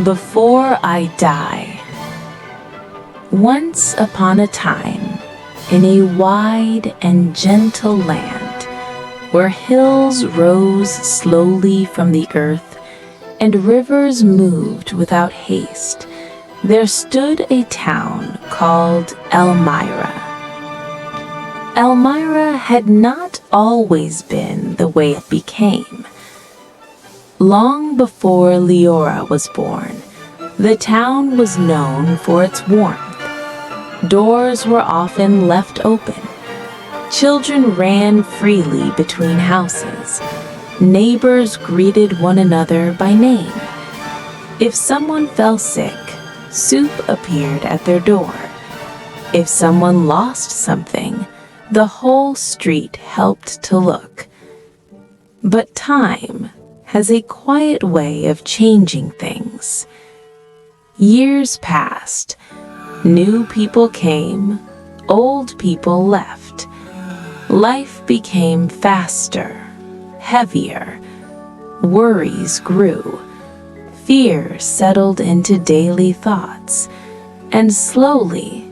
Before I die. Once upon a time, in a wide and gentle land, where hills rose slowly from the earth and rivers moved without haste, there stood a town called Elmira. Elmira had not always been the way it became. Long before Liora was born, the town was known for its warmth. Doors were often left open. Children ran freely between houses. Neighbors greeted one another by name. If someone fell sick, soup appeared at their door. If someone lost something, the whole street helped to look. But time has a quiet way of changing things. Years passed. New people came, old people left. Life became faster, heavier. Worries grew. Fear settled into daily thoughts. And slowly,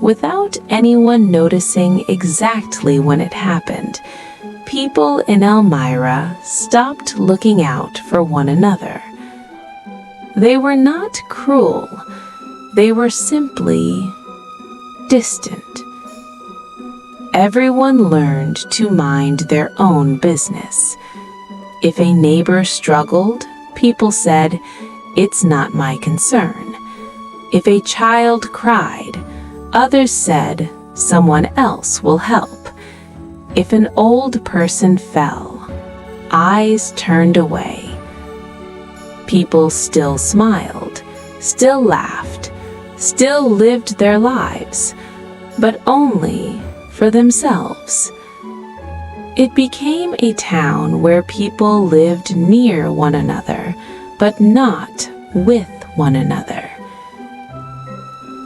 without anyone noticing exactly when it happened, people in Elmira stopped looking out for one another. They were not cruel. They were simply distant. Everyone learned to mind their own business. If a neighbor struggled, people said, "It's not my concern." If a child cried, others said, "Someone else will help." If an old person fell, eyes turned away. People still smiled, still laughed, still lived their lives, but only for themselves. It became a town where people lived near one another, but not with one another.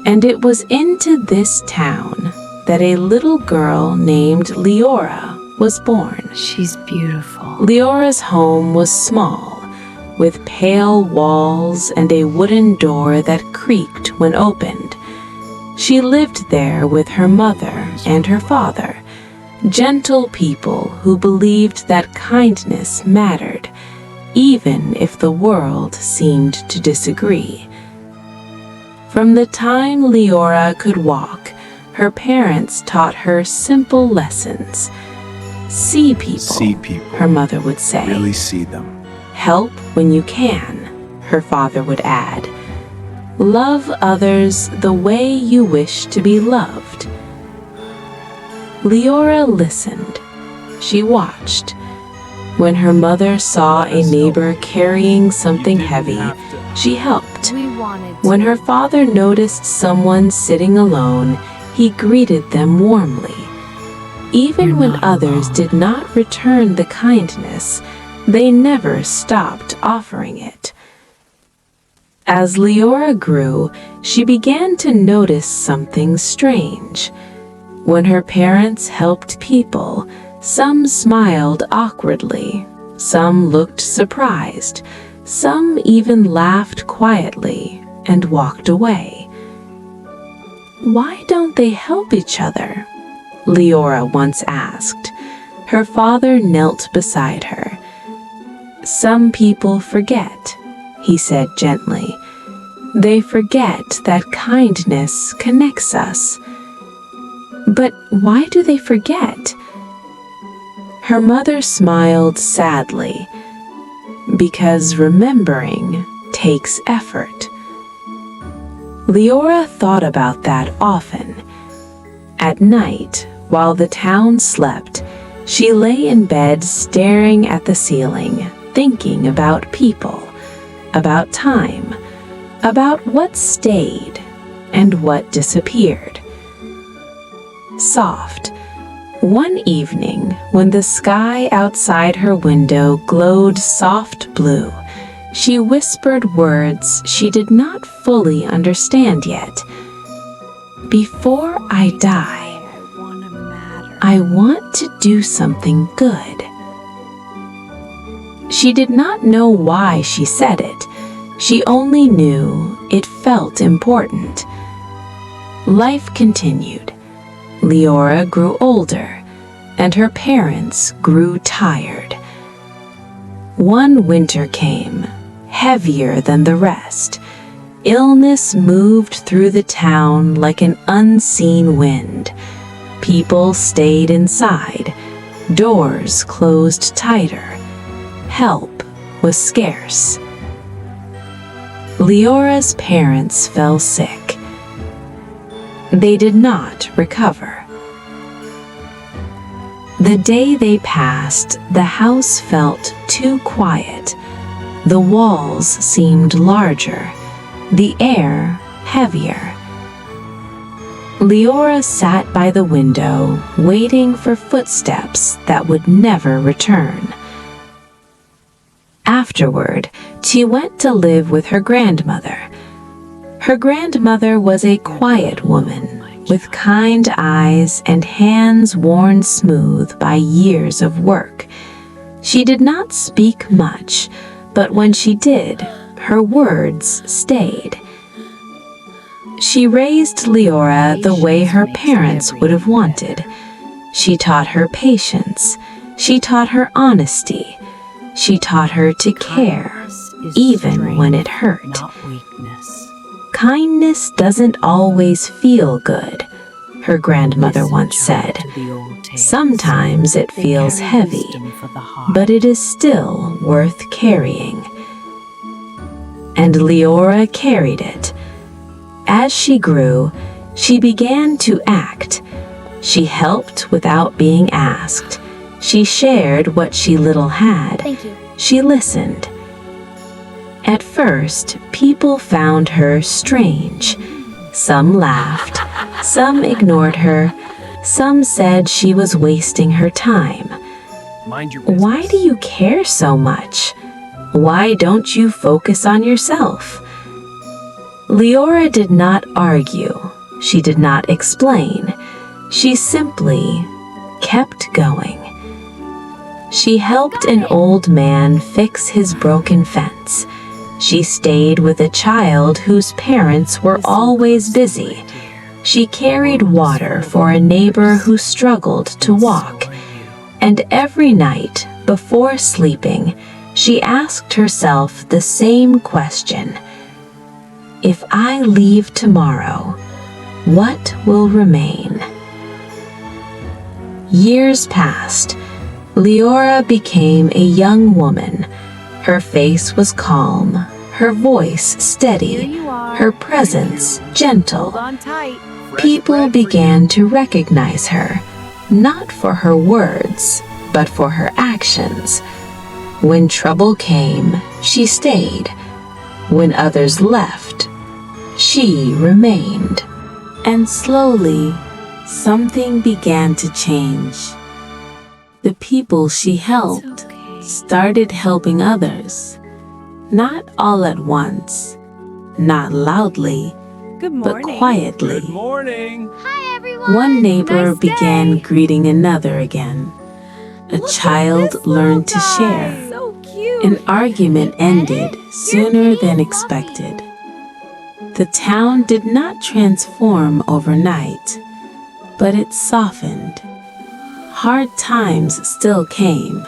And it was into this town that a little girl named Liora was born. She's beautiful. Leora's home was small, with pale walls and a wooden door that creaked when opened. She lived there with her mother and her father, gentle people who believed that kindness mattered, even if the world seemed to disagree. From the time Liora could walk, her parents taught her simple lessons. See people, her mother would say. Really see them. Help when you can, her father would add. Love others the way you wish to be loved. Liora listened. She watched. When her mother saw a neighbor carrying something heavy, she helped. When her father noticed someone sitting alone, he greeted them warmly. Even when others did not return the kindness, they never stopped offering it. As Liora grew, she began to notice something strange. When her parents helped people, some smiled awkwardly, some looked surprised, some even laughed quietly and walked away. "Why don't they help each other?" Liora once asked. Her father knelt beside her. "Some people forget," he said gently. "They forget that kindness connects us." "But why do they forget?" Her mother smiled sadly. "Because remembering takes effort." Liora thought about that often. At night, while the town slept, she lay in bed staring at the ceiling, thinking about people, about time, about what stayed and what disappeared. Soft. One evening, when the sky outside her window glowed soft blue, she whispered words she did not fully understand yet. "Before I die, I want to do something good." She did not know why she said it. She only knew it felt important. Life continued. Liora grew older, and her parents grew tired. One winter came, heavier than the rest. Illness moved through the town like an unseen wind. People stayed inside. Doors closed tighter. Help was scarce. Liora's parents fell sick. They did not recover. The day they passed, the house felt too quiet. The walls seemed larger, the air heavier. Liora sat by the window, waiting for footsteps that would never return. Afterward, she went to live with her grandmother. Her grandmother was a quiet woman, with kind eyes and hands worn smooth by years of work. She did not speak much, but when she did, her words stayed. She raised Liora the way her parents would have wanted. She taught her patience. She taught her honesty. She taught her to care, even when it hurt. Kindness doesn't always feel good, her grandmother once said. Sometimes it feels heavy, but it is still worth carrying. And Liora carried it. As she grew, she began to act. She helped without being asked. She shared what she little had. Thank you. She listened. At first, people found her strange. Some laughed, some ignored her, some said she was wasting her time. Mind your business. Why do you care so much? Why don't you focus on yourself? Liora did not argue. She did not explain. She simply kept going. She helped an old man fix his broken fence. She stayed with a child whose parents were always busy. She carried water for a neighbor who struggled to walk. And every night, before sleeping, she asked herself the same question. If I leave tomorrow, what will remain? Years passed. Liora became a young woman. Her face was calm, her voice steady, her presence gentle. Hold on tight. People began to recognize her, not for her words, but for her actions. When trouble came, she stayed. When others left, she remained. And slowly, something began to change. The people she helped started helping others. Not all at once, not loudly, Good but morning. quietly. Good morning. Hi, everyone. One neighbor Nice began day. greeting another again. A Look at child this learned to little share. guy. So cute. An argument ended sooner than expected. The town did not transform overnight, but it softened. Hard times still came.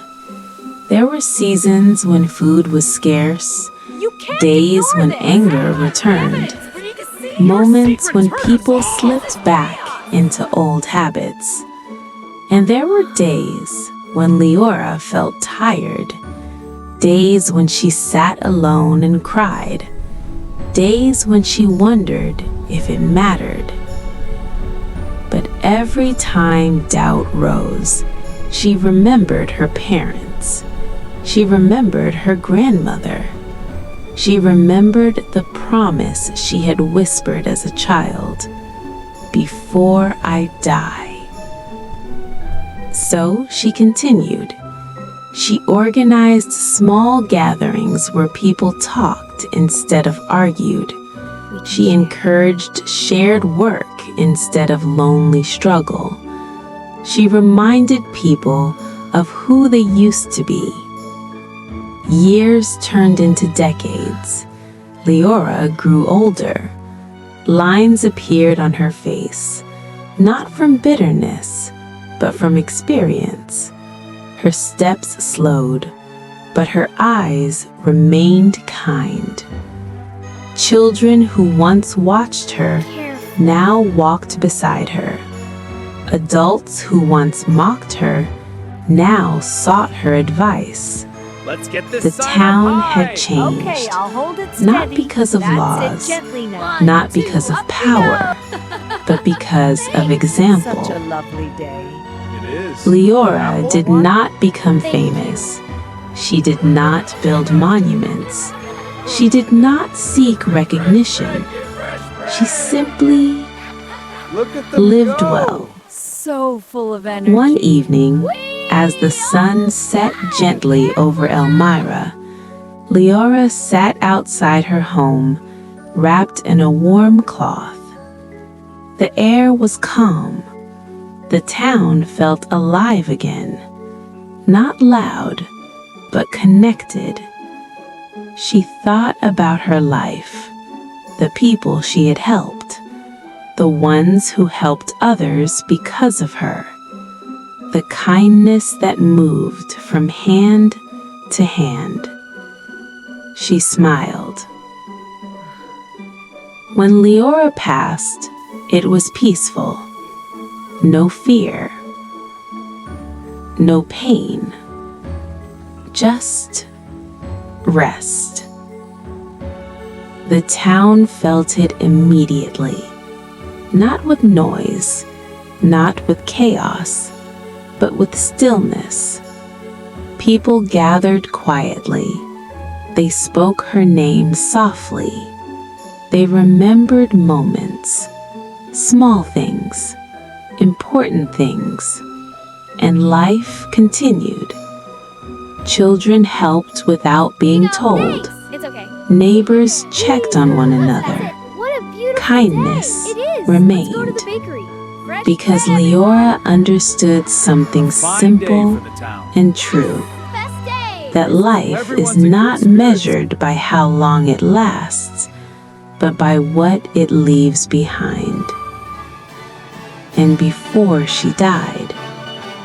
There were seasons when food was scarce, You can't days ignore when this. anger returned, We need to see your moments when secrets people first. slipped back into old habits. And there were days when Liora felt tired, days when she sat alone and cried, days when she wondered if it mattered. But every time doubt rose, she remembered her parents. She remembered her grandmother. She remembered the promise she had whispered as a child, "Before I die." So she continued. She organized small gatherings where people talked instead of argued. She encouraged shared work instead of lonely struggle. She reminded people of who they used to be. Years turned into decades. Liora grew older. Lines appeared on her face, not from bitterness, but from experience. Her steps slowed, but her eyes remained kind. Children who once watched her now walked beside her. Adults who once mocked her now sought her advice. Let's get this The sign town up high. had changed, Okay, I'll hold it steady. not because of That's laws, it, gently now. not because of power, but because of example. Such a lovely day. It is. Leora did not become famous. She did not build monuments. She did not seek recognition. She simply Look at them lived go. well. So full of energy. One evening, as the sun set gently over Elmira, Leora sat outside her home, wrapped in a warm cloth. The air was calm. The town felt alive again. Not loud, but connected. She thought about her life, the people she had helped, the ones who helped others because of her, the kindness that moved from hand to hand. She smiled. When Liora passed, it was peaceful. No fear. No pain. Just rest. The town felt it immediately. Not with noise, not with chaos, but with stillness. People gathered quietly. They spoke her name softly. They remembered moments, small things, important things, and life continued. Children helped without being told. It's okay. Neighbors checked on one another. What a beautiful Kindness day. It is. remained. Let's go to the bakery. Fresh Because bread. Leora understood something Fine day simple for the town. and true, Best day. that life Everyone's is in good not spirits. measured by how long it lasts, but by what it leaves behind. And before she died,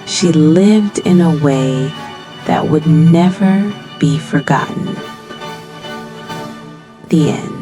she lived in a way that would never be forgotten. The end.